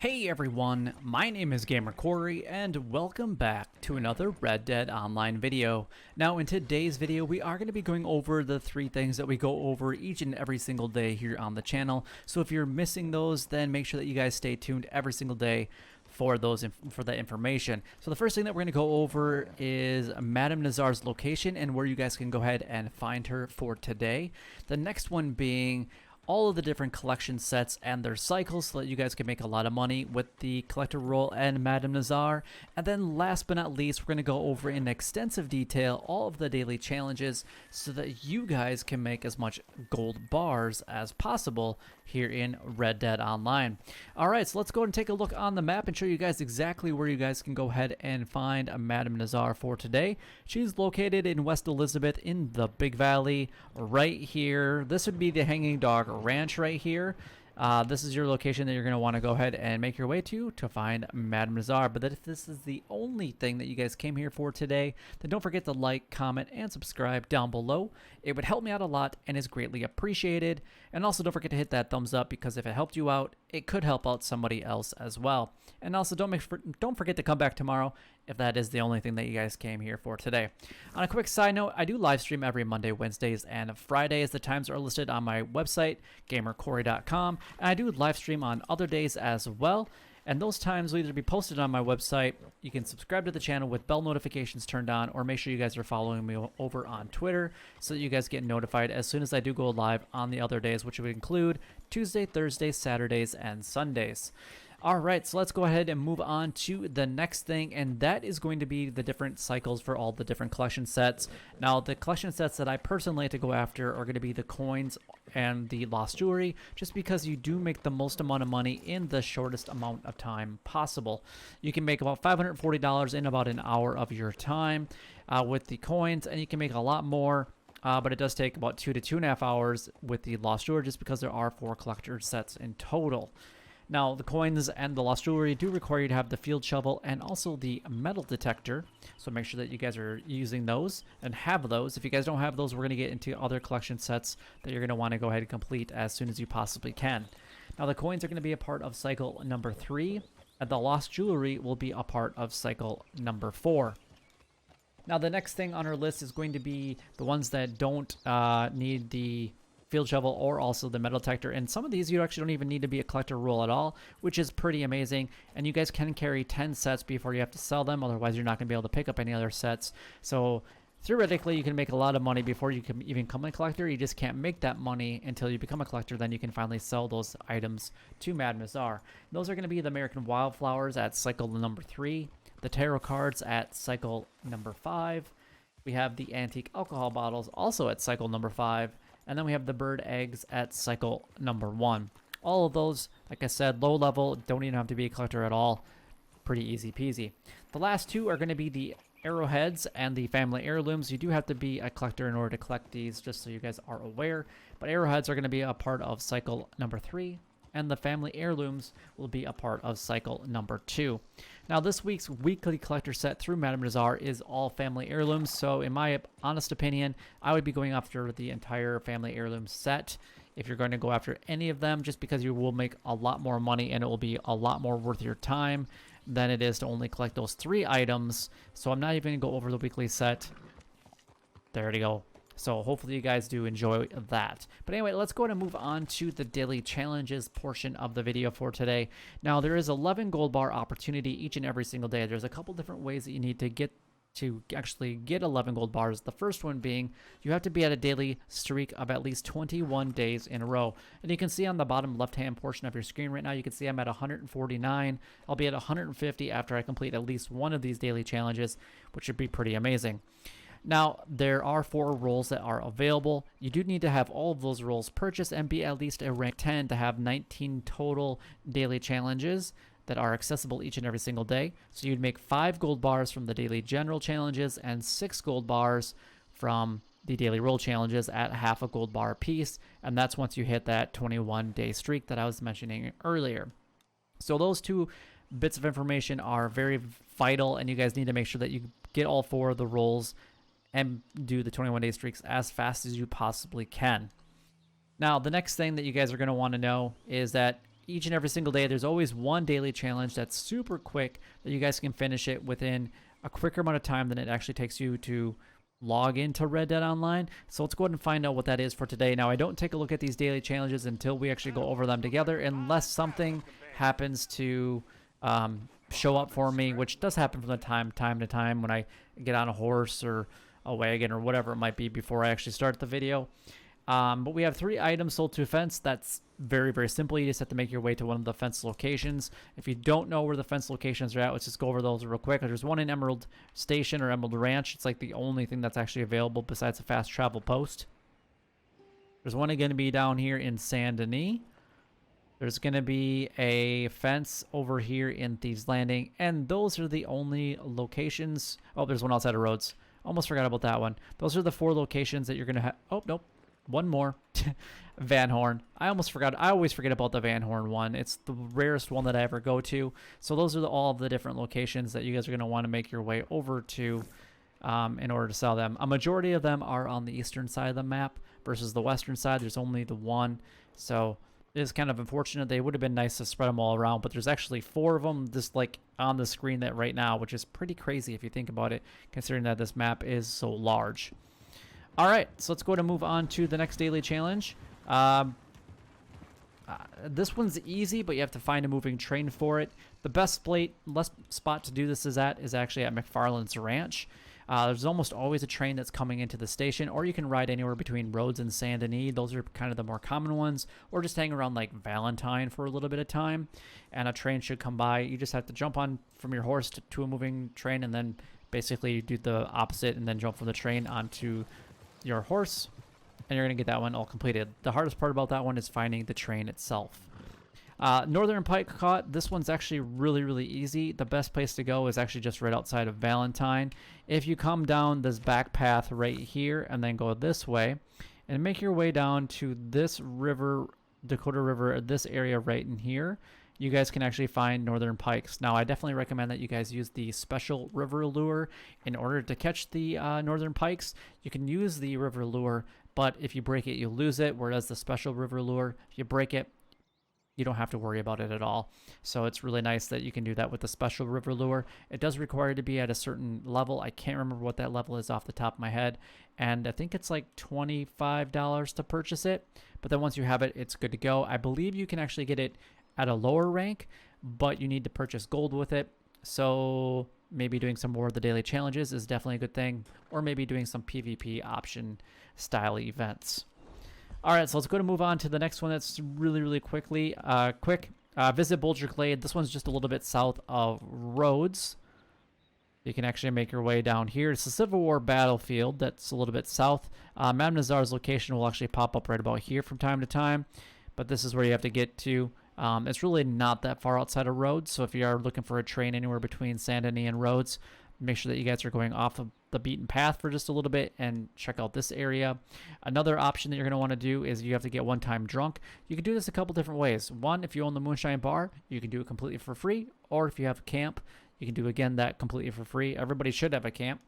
Hey everyone, my name is Gamer Corey and welcome back to another Red Dead Online video. Now in today's video we are going to be going over the 3 things that we go over each and every single day here on the channel. So if you're missing those, then make sure that you guys stay tuned every single day for that information. So the first thing that we're going to go over is Madame Nazar's location and where you guys can go ahead and find her for today. The next one being all of the different collection sets and their cycles so that you guys can make a lot of money with the collector role and Madame Nazar. And then last but not least, we're going to go over in extensive detail all of the daily challenges so that you guys can make as much gold bars as possible here in Red Dead Online. Alright, so let's go and take a look on the map and show you guys exactly where you guys can go ahead and find a Madame Nazar for today. She's located in West Elizabeth in the Big Valley right here. This would be the Hanging Dog Ranch right here. This is your location that you're going to want to go ahead and make your way to find Madame Nazar. But if this is the only thing that you guys came here for today, then don't forget to like, comment, and subscribe down below. It would help me out a lot and is greatly appreciated. And also don't forget to hit that thumbs up, because if it helped you out, it could help out somebody else as well. And also don't forget to come back tomorrow if that is the only thing that you guys came here for today. On a quick side note, I do live stream every Monday, Wednesdays, and Fridays. The times are listed on my website, gamercorey.com, and I do live stream on other days as well. And those times will either be posted on my website. You can subscribe to the channel with bell notifications turned on, or make sure you guys are following me over on Twitter so that you guys get notified as soon as I do go live on the other days, which would include Tuesday, Thursday, Saturdays, and Sundays. Alright, so let's go ahead and move on to the next thing, and that is going to be the different cycles for all the different collection sets. Now, the collection sets that I personally like to go after are going to be the coins and the lost jewelry, just because you do make the most amount of money in the shortest amount of time possible. You can make about $540 in about an hour of your time with the coins, and you can make a lot more. But it does take about 2 to 2.5 hours with the lost jewelry, just because there are 4 collector sets in total. Now, the coins and the lost jewelry do require you to have the field shovel and also the metal detector, so make sure that you guys are using those and have those. If you guys don't have those, we're going to get into other collection sets that you're going to want to go ahead and complete as soon as you possibly can. Now, the coins are going to be a part of cycle number 3, and the lost jewelry will be a part of cycle number 4. Now, the next thing on our list is going to be the ones that don't need the field shovel or also the metal detector, and some of these you actually don't even need to be a collector role at all, which is pretty amazing. And you guys can carry 10 sets before you have to sell them, otherwise you're not going to be able to pick up any other sets. So theoretically you can make a lot of money before you can even become a collector. You just can't make that money until you become a collector. Then you can finally sell those items to Madame Nazar. Those are going to be the American Wildflowers at cycle number 3, the tarot cards at cycle number 5, we have the antique alcohol bottles also at cycle number 5, and then we have the bird eggs at cycle number 1. All of those, like I said, low level, don't even have to be a collector at all. Pretty easy peasy. The last 2 are going to be the arrowheads and the family heirlooms. You do have to be a collector in order to collect these, just so you guys are aware. But arrowheads are going to be a part of cycle number 3. And the family heirlooms will be a part of cycle number 2. Now, this week's weekly collector set through Madame Nazar is all family heirlooms, so in my honest opinion, I would be going after the entire family heirloom set if you're going to go after any of them, just because you will make a lot more money and it will be a lot more worth your time than it is to only collect those 3 items. So I'm not even going to go over the weekly set. There we go. So hopefully you guys do enjoy that. But anyway, let's go ahead and move on to the daily challenges portion of the video for today. Now, there is 11 gold bar opportunity each and every single day. There's a couple different ways that you need to actually get 11 gold bars. The first one being you have to be at a daily streak of at least 21 days in a row. And you can see on the bottom left-hand portion of your screen right now, you can see I'm at 149. I'll be at 150 after I complete at least one of these daily challenges, which would be pretty amazing. Now, there are 4 roles that are available. You do need to have all of those roles purchased and be at least a rank 10 to have 19 total daily challenges that are accessible each and every single day. So you'd make 5 gold bars from the daily general challenges and 6 gold bars from the daily role challenges at half a gold bar apiece. And that's once you hit that 21-day streak that I was mentioning earlier. So those 2 bits of information are very vital, and you guys need to make sure that you get all 4 of the roles and do the 21-day streaks as fast as you possibly can. Now, the next thing that you guys are going to want to know is that each and every single day, there's always one daily challenge that's super quick that you guys can finish it within a quicker amount of time than it actually takes you to log into Red Dead Online. So let's go ahead and find out what that is for today. Now, I don't take a look at these daily challenges until we actually go over them together, unless something happens to show up for me, which does happen from time to time when I get on a horse or a wagon or whatever it might be before I actually start the video. But we have 3 items sold to a fence. That's very, very simple. You just have to make your way to one of the fence locations. If you don't know where the fence locations are at, let's just go over those real quick. There's one in Emerald Station or Emerald Ranch. It's like the only thing that's actually available besides a fast travel post. There's one going to be down here in Saint Denis. There's going to be a fence over here in Thieves Landing. And those are the only locations. Oh, there's one outside of Rhodes. Almost forgot about that one. Those are the 4 locations that you're going to have. Oh, nope. One more. Van Horn. I almost forgot. I always forget about the Van Horn one. It's the rarest one that I ever go to. So those are all of the different locations that you guys are going to want to make your way over to in order to sell them. A majority of them are on the eastern side of the map versus the western side. There's only the one. So it is kind of unfortunate. They would have been nice to spread them all around, but there's actually 4 of them just like on the screen that right now, which is pretty crazy if you think about it, considering that this map is so large. All right, so let's go ahead and move on to the next daily challenge. This one's easy, but you have to find a moving train for it. The best spot to do this is actually at McFarland's Ranch. There's almost always a train that's coming into the station, or you can ride anywhere between Rhodes and Saint Denis. Those are kind of the more common ones, or just hang around like Valentine for a little bit of time, and a train should come by. You just have to jump on from your horse to a moving train, and then basically do the opposite, and then jump from the train onto your horse, and you're going to get that one all completed. The hardest part about that one is finding the train itself. Northern Pike Caught. This one's actually really, really easy. The best place to go is actually just right outside of Valentine. If you come down this back path right here and then go this way and make your way down to this river, Dakota River, this area right in here, you guys can actually find northern pikes. Now, I definitely recommend that you guys use the special river lure in order to catch the northern pikes. You can use the river lure, but if you break it, you lose it, whereas the special river lure, if you break it, you don't have to worry about it at all. So it's really nice that you can do that with the special river lure. It does require to be at a certain level. I can't remember what that level is off the top of my head, and I think it's like $25 to purchase it. But then once you have it, it's good to go. I believe you can actually get it at a lower rank, but you need to purchase gold with it. So maybe doing some more of the daily challenges is definitely a good thing, or maybe doing some PvP option style events. All right, so let's go to move on to the next one that's really, really quick. Visit Bulger Glade. This one's just a little bit south of Rhodes. You can actually make your way down here. It's the Civil War battlefield that's a little bit south. Madame Nazar's location will actually pop up right about here from time to time, but this is where you have to get to. It's really not that far outside of Rhodes, so if you are looking for a train anywhere between Saint Denis and Rhodes, make sure that you guys are going off of the beaten path for just a little bit and check out this area. Another option that you're going to want to do is you have to get one-time drunk. You can do this a couple different ways. One, if you own the Moonshine Bar, you can do it completely for free, or if you have a camp, you can do, again, that completely for free. Everybody should have a camp,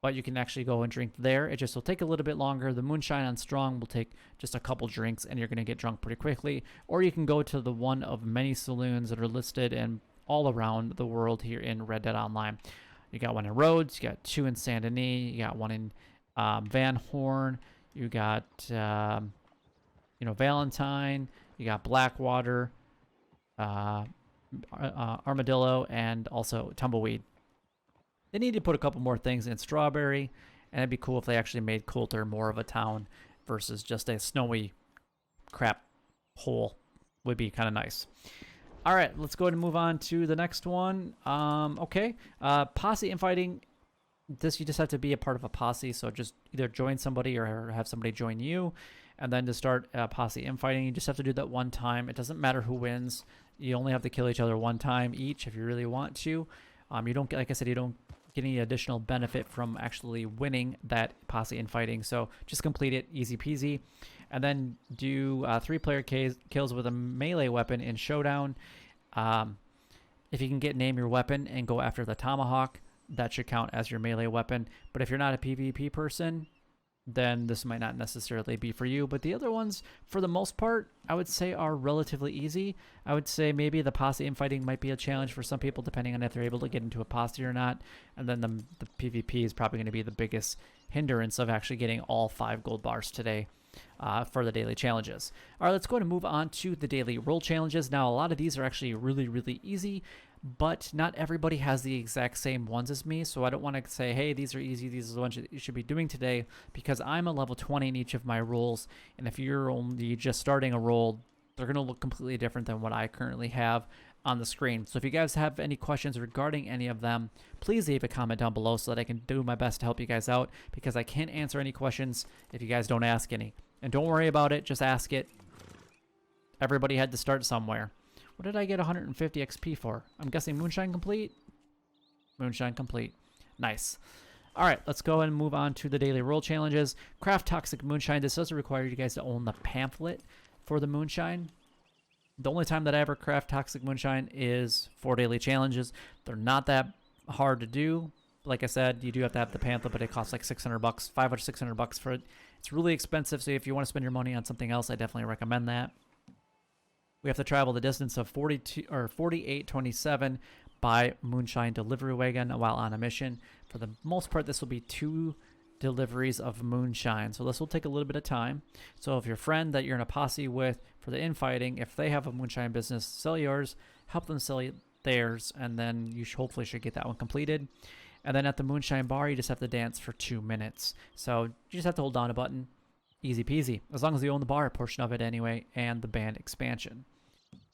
but you can actually go and drink there. It just will take a little bit longer. The Moonshine on Strong will take just a couple drinks, and you're going to get drunk pretty quickly. Or you can go to the one of many saloons that are listed and all around the world here in Red Dead Online. You got one in Rhodes, you got 2 in Saint Denis, you got one in Van Horn, you got Valentine, you got Blackwater, Armadillo, and also Tumbleweed. They need to put a couple more things in Strawberry, and it'd be cool if they actually made Coulter more of a town versus just a snowy crap hole. Would be kind of nice. All right, let's go ahead and move on to the next one. Posse infighting. This, you just have to be a part of a posse, so just either join somebody or have somebody join you. And then to start posse infighting, you just have to do that one time. It doesn't matter who wins. You only have to kill each other one time each if you really want to. You don't get, like I said, you don't get any additional benefit from actually winning that posse infighting. So just complete it, easy peasy. And then do 3-player kills with a melee weapon in Showdown. If you can name your weapon and go after the Tomahawk, that should count as your melee weapon. But if you're not a PvP person, then this might not necessarily be for you. But the other ones, for the most part, I would say are relatively easy. I would say maybe the posse infighting might be a challenge for some people, depending on if they're able to get into a posse or not. And then the PvP is probably going to be the biggest hindrance of actually getting all 5 gold bars today. For the daily challenges. All right, let's go ahead and move on to the daily role challenges. Now, a lot of these are actually really, really easy, but not everybody has the exact same ones as me, so I don't want to say, hey, these are easy, these are the ones you should be doing today, because I'm a level 20 in each of my roles, and if you're only just starting a role, they're going to look completely different than what I currently have on the screen. So if you guys have any questions regarding any of them, please leave a comment down below so that I can do my best to help you guys out, because I can't answer any questions if you guys don't ask any. And don't worry about it, just ask it. Everybody had to start somewhere. What did I get 150 XP for? I'm guessing Moonshine Complete? Moonshine Complete. Nice. Alright, let's go and move on to the daily role challenges. Craft Toxic Moonshine. This doesn't require you guys to own the pamphlet for the Moonshine. The only time that I ever craft Toxic Moonshine is for daily challenges. They're not that hard to do. Like I said, you do have to have the pamphlet, but it costs like $600, $500 or $600 for it. It's really expensive, so if you want to spend your money on something else, I definitely recommend that. We have to travel the distance of 4827 by Moonshine Delivery Wagon while on a mission. For the most part, this will be 2 deliveries of Moonshine, so this will take a little bit of time. So if your friend that you're in a posse with for the infighting, if they have a Moonshine business, sell yours, help them sell theirs, and then you hopefully should get that one completed. And then at the Moonshine Bar, you just have to dance for 2 minutes. So you just have to hold down a button. Easy peasy. As long as you own the bar portion of it anyway, and the band expansion.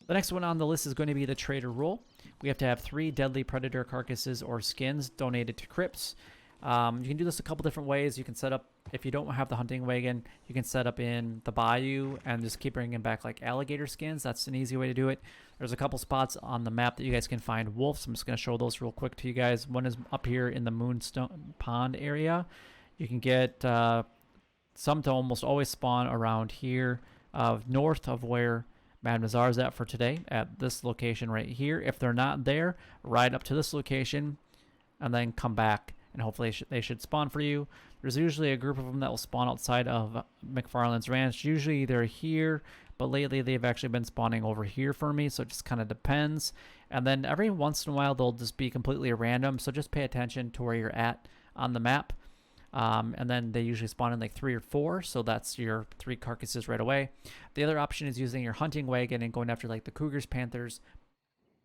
The next one on the list is going to be the Trader Role. We have to have 3 deadly predator carcasses or skins donated to crypts. You can do this a couple different ways. You can set up, if you don't have the hunting wagon, you can set up in the bayou and just keep bringing back like alligator skins. That's an easy way to do it. There's a couple spots on the map that you guys can find wolves. I'm just going to show those real quick to you guys. One is up here in the Moonstone Pond area. You can get some to almost always spawn around here, north of where Madame Nazar is at for today, at this location right here. If they're not there, ride up to this location and then come back, and hopefully they should spawn for you. There's usually a group of them that will spawn outside of McFarland's Ranch. Usually they're here, but lately they've actually been spawning over here for me, so it just kind of depends. And then every once in a while they'll just be completely random, so just pay attention to where you're at on the map. And then they usually spawn in like 3 or 4, so that's your 3 carcasses right away. The other option is using your hunting wagon and going after like the cougars, panthers,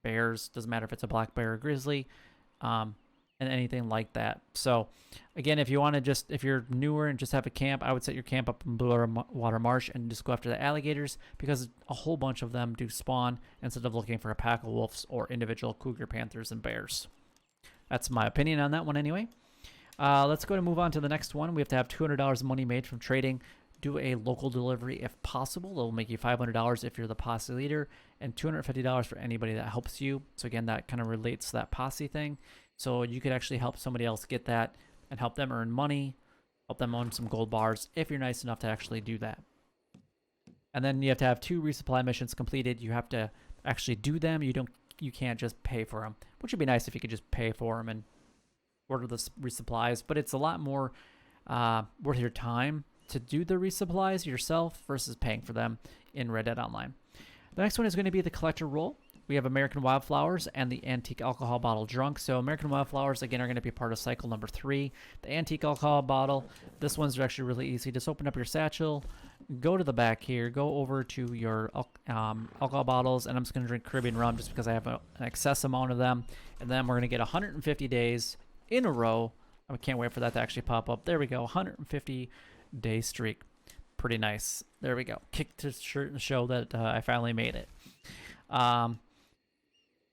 bears, doesn't matter if it's a black bear or grizzly, and anything like that. So again, if you want to just, if you're newer and just have a camp, I would set your camp up in Blue Water Marsh and just go after the alligators, because a whole bunch of them do spawn instead of looking for a pack of wolves or individual cougar, panthers, and bears. That's my opinion on that one anyway. Let's go and move on to the next one. We have to have $200 of money made from trading. Do a local delivery if possible. It'll make you $500 if you're the posse leader, and $250 for anybody that helps you. So again, that kind of relates to that posse thing. So you could actually help somebody else get that and help them earn money, help them own some gold bars if you're nice enough to actually do that. And then you have to have 2 resupply missions completed. You have to actually do them. You can't just pay for them, which would be nice if you could just pay for them and order the resupplies, but it's a lot more worth your time to do the resupplies yourself versus paying for them in Red Dead Online. The next one is going to be the collector role. We have American Wildflowers and the Antique Alcohol Bottle Drunk. So American Wildflowers, again, are going to be part of cycle number 3. The Antique Alcohol Bottle, this one's actually really easy. Just open up your satchel, go to the back here, go over to your alcohol bottles, and I'm just going to drink Caribbean rum just because I have an excess amount of them. And then we're going to get 150 days in a row. I can't wait for that to actually pop up. There we go, 150-day streak. Pretty nice. There we go. Kick to show that I finally made it.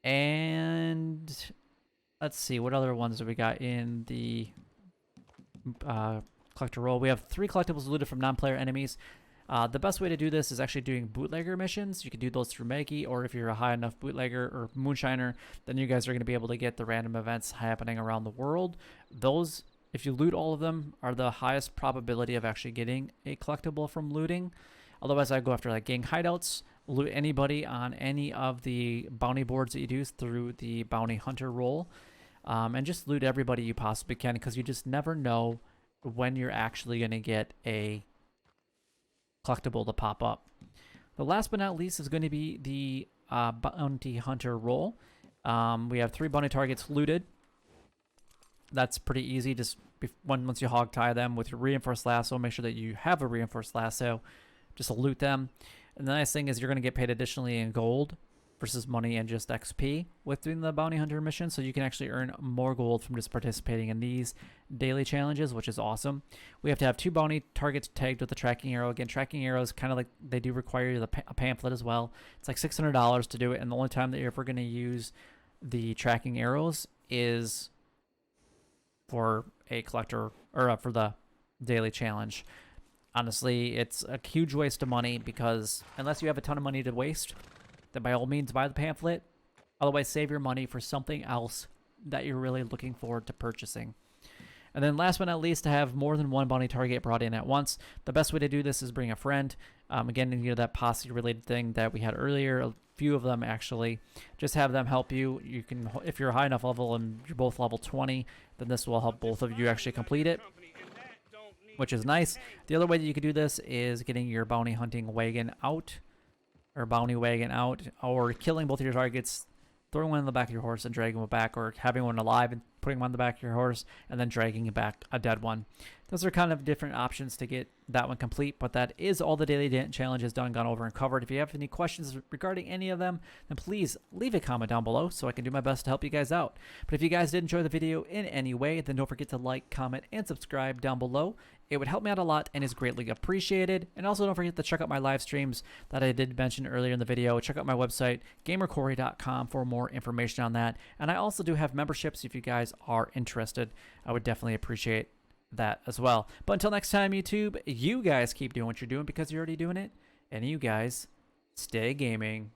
And let's see, what other ones have we got in the collector role? We have 3 collectibles looted from non-player enemies. The best way to do this is actually doing bootlegger missions. You can do those through Maggie, or if you're a high enough bootlegger or moonshiner, then you guys are going to be able to get the random events happening around the world. Those, if you loot all of them, are the highest probability of actually getting a collectible from looting. Otherwise, I go after like gang hideouts, loot anybody on any of the bounty boards that you do through the bounty hunter role, and just loot everybody you possibly can, because you just never know when you're actually going to get a collectible to pop up. The last but not least is going to be the bounty hunter role. We have 3 bounty targets looted. That's pretty easy. Just once you hog tie them with your reinforced lasso, make sure that you have a reinforced lasso just to loot them. And the nice thing is you're going to get paid additionally in gold versus money and just XP with doing the bounty hunter mission, so you can actually earn more gold from just participating in these daily challenges, which is awesome. We have to have 2 bounty targets tagged with a tracking arrow. Again, tracking arrows kind of like they do require a pamphlet as well. It's like $600 to do it, and the only time that you're ever going to use the tracking arrows is for a collector or for the daily challenge. Honestly, it's a huge waste of money because unless you have a ton of money to waste, then by all means buy the pamphlet. Otherwise, save your money for something else that you're really looking forward to purchasing. And then last but not least, to have more than 1 bounty target brought in at once. The best way to do this is bring a friend. Again, you know, that posse related thing that we had earlier, a few of them actually. Just have them help you. You can, if you're a high enough level and you're both level 20, then this will help both of you actually complete it, which is nice. The other way that you could do this is getting your bounty hunting wagon out, or bounty wagon out, or killing both of your targets, throwing one in the back of your horse and dragging one back, or having one alive and putting one on the back of your horse and then dragging back a dead one. Those are kind of different options to get that one complete, but that is all the daily challenges done, gone over, and covered. If you have any questions regarding any of them, then please leave a comment down below so I can do my best to help you guys out. But if you guys did enjoy the video in any way, then don't forget to like, comment, and subscribe down below. It would help me out a lot and is greatly appreciated. And also don't forget to check out my live streams that I did mention earlier in the video. Check out my website, gamercorey.com, for more information on that. And I also do have memberships if you guys are interested. I would definitely appreciate that as well. But until next time, YouTube, you guys keep doing what you're doing because you're already doing it. And you guys stay gaming.